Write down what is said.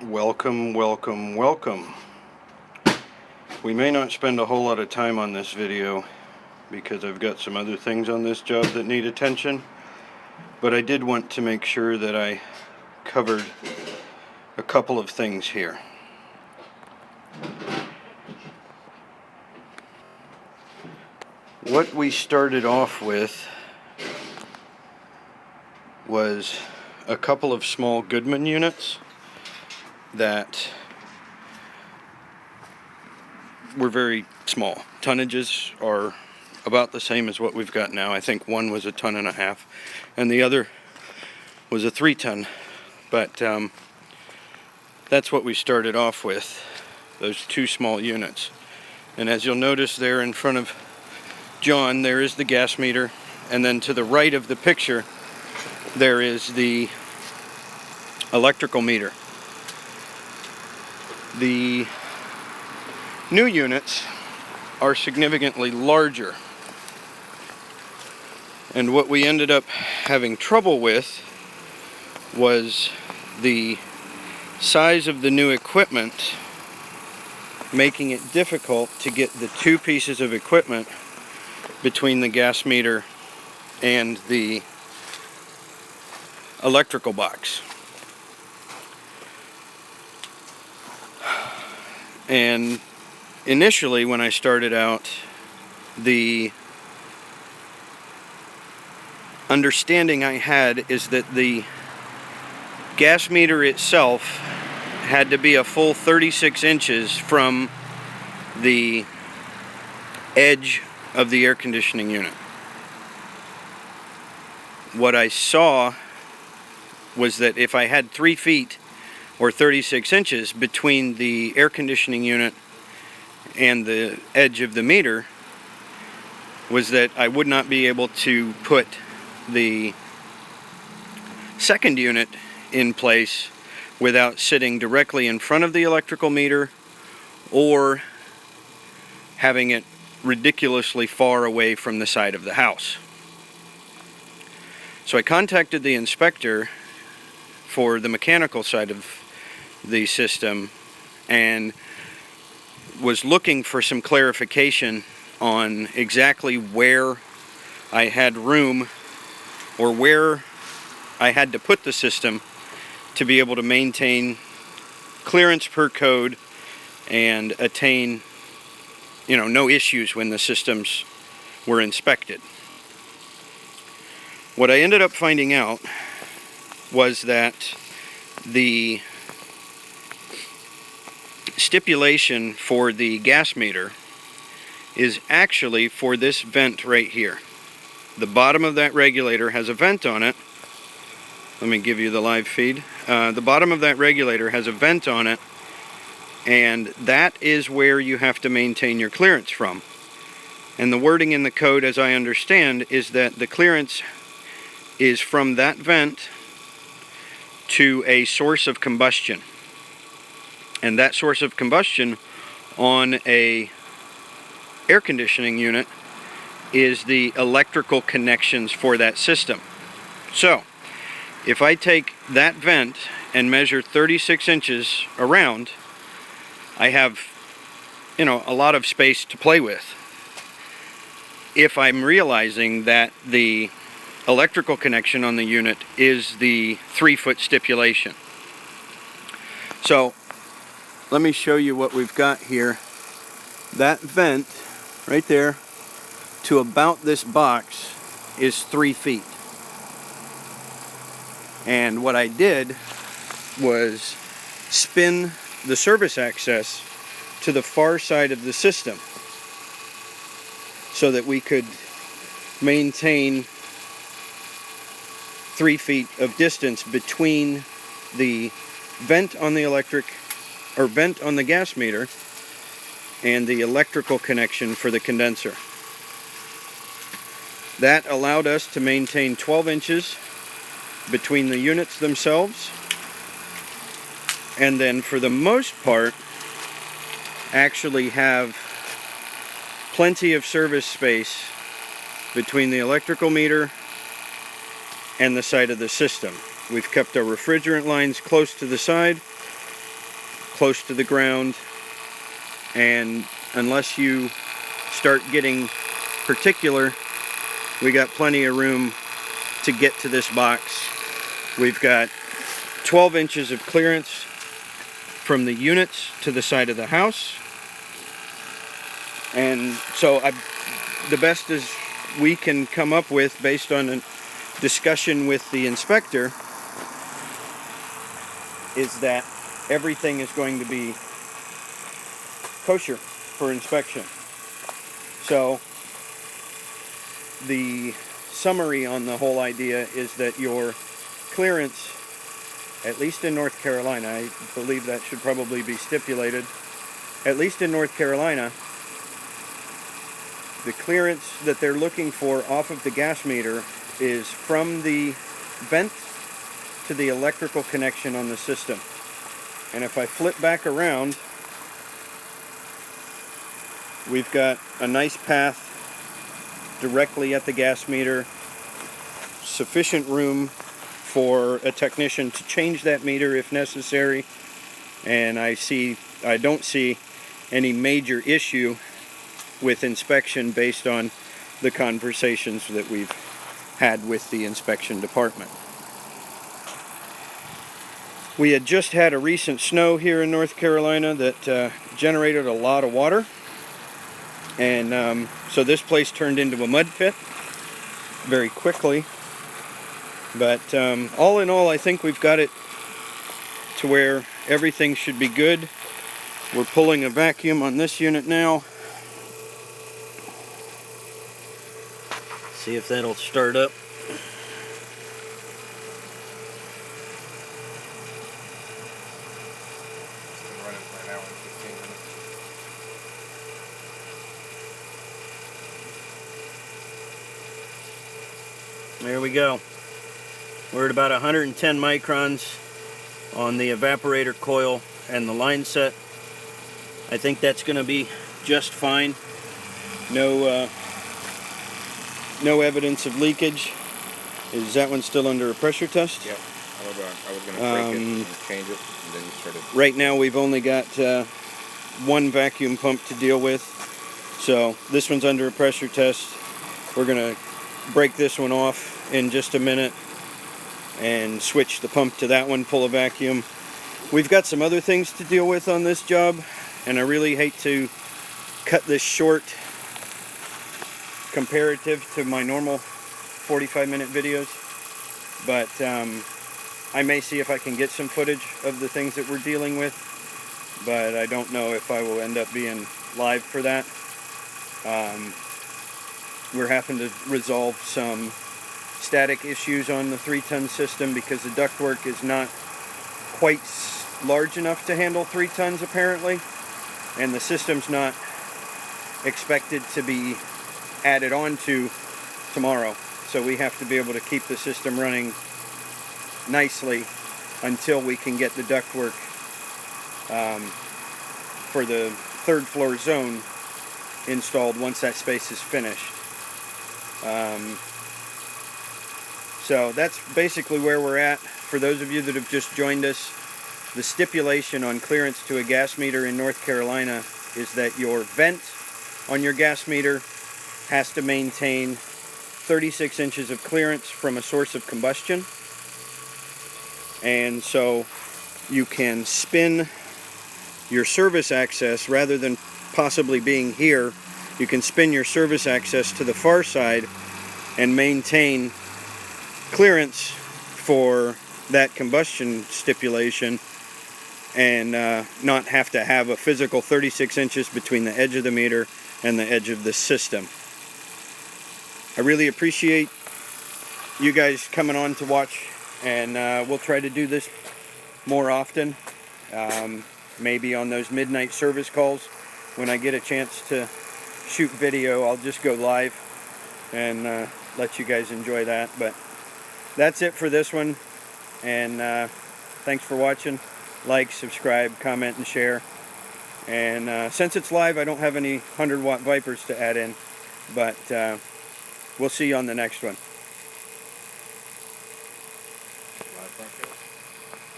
Welcome, welcome, welcome. We may not spend a whole lot of time on this video because I've got some other things on this job that need attention, but I did want to make sure that I covered a couple of things here. What we started off with was a couple of small Goodman units that were very small. Tonnages are about the same as what we've got now. I think one was 1.5 tons and the other was a 3-ton, but that's what we started off with, those two small units. And as you'll notice there in front of John, there is the gas meter, and then to the right of the picture there is the electrical meter. The new units are significantly larger, and what we ended up having trouble with was the size of the new equipment, making it difficult to get the two pieces of equipment between the gas meter and the electrical box. And initially, when I started out, the understanding I had is that the gas meter itself had to be a full 36 inches from the edge of the air conditioning unit. What I saw was that if I had 3 feet or 36 inches between the air conditioning unit and the edge of the meter, was that I would not be able to put the second unit in place without sitting directly in front of the electrical meter or having it ridiculously far away from the side of the house. So I contacted the inspector for the mechanical side of the system and was looking for some clarification on exactly where I had room or where I had to put the system to be able to maintain clearance per code and attain, no issues when the systems were inspected. What I ended up finding out was that the stipulation for the gas meter is actually for this vent right here. The bottom of that regulator has a vent on it. Let me give you the live feed. The bottom of that regulator has a vent on it, and that is where you have to maintain your clearance from. And the wording in the code, as I understand, is that the clearance is from that vent to a source of combustion. And that source of combustion on a air conditioning unit is the electrical connections for that system. So, if I take that vent and measure 36 inches around, I have, a lot of space to play with. If I'm realizing that the electrical connection on the unit is the 3-foot stipulation. So, let me show you what we've got here. That vent right there to about this box is 3 feet. And what I did was spin the service access to the far side of the system so that we could maintain 3 feet of distance between the vent on the vent on the gas meter and the electrical connection for the condenser. That allowed us to maintain 12 inches between the units themselves, and then for the most part actually have plenty of service space between the electrical meter and the side of the system. We've kept our refrigerant lines close to the side, close to the ground, and unless you start getting particular, we got plenty of room to get to this box. We've got 12 inches of clearance from the units to the side of the house, and so the best as we can come up with, based on a discussion with the inspector, is that everything is going to be kosher for inspection. So the summary on the whole idea is that your clearance, at least in North Carolina, I believe that should probably be stipulated, at least in North Carolina, the clearance that they're looking for off of the gas meter is from the vent to the electrical connection on the system. And if I flip back around, we've got a nice path directly at the gas meter, sufficient room for a technician to change that meter if necessary, and I don't see any major issue with inspection based on the conversations that we've had with the inspection department. We had just had a recent snow here in North Carolina that generated a lot of water, and so this place turned into a mud pit very quickly. But all in all, I think we've got it to where everything should be good. We're pulling a vacuum on this unit now. See if that'll start up. There we go. We're at about 110 microns on the evaporator coil and the line set. I think that's going to be just fine. No evidence of leakage. Is that one still under a pressure test? Yep. I was going to break it and change it, and then start it. Right now we've only got one vacuum pump to deal with. So this one's under a pressure test. We're going to break this one off in just a minute and switch the pump to that one, pull a vacuum. We've got some other things to deal with on this job, and I really hate to cut this short comparative to my normal 45-minute videos, but I may see if I can get some footage of the things that we're dealing with, but I don't know if I will end up being live for that. We're having to resolve some static issues on the 3-ton system because the ductwork is not quite large enough to handle 3 tons apparently, and the system's not expected to be added on to tomorrow, so we have to be able to keep the system running nicely until we can get the ductwork for the 3rd floor zone installed once that space is finished. So that's basically where we're at. For those of you that have just joined us, the stipulation on clearance to a gas meter in North Carolina is that your vent on your gas meter has to maintain 36 inches of clearance from a source of combustion. And so you can spin your service access, rather than possibly being here, you can spin your service access to the far side and maintain clearance for that combustion stipulation, and not have to have a physical 36 inches between the edge of the meter and the edge of the system. I really appreciate you guys coming on to watch, and we'll try to do this more often. Maybe on those midnight service calls, when I get a chance to shoot video, I'll just go live and let you guys enjoy that. But that's it for this one, and thanks for watching. Like, subscribe, comment, and share. And since it's live, I don't have any 100-watt Vipers to add in, but we'll see you on the next one.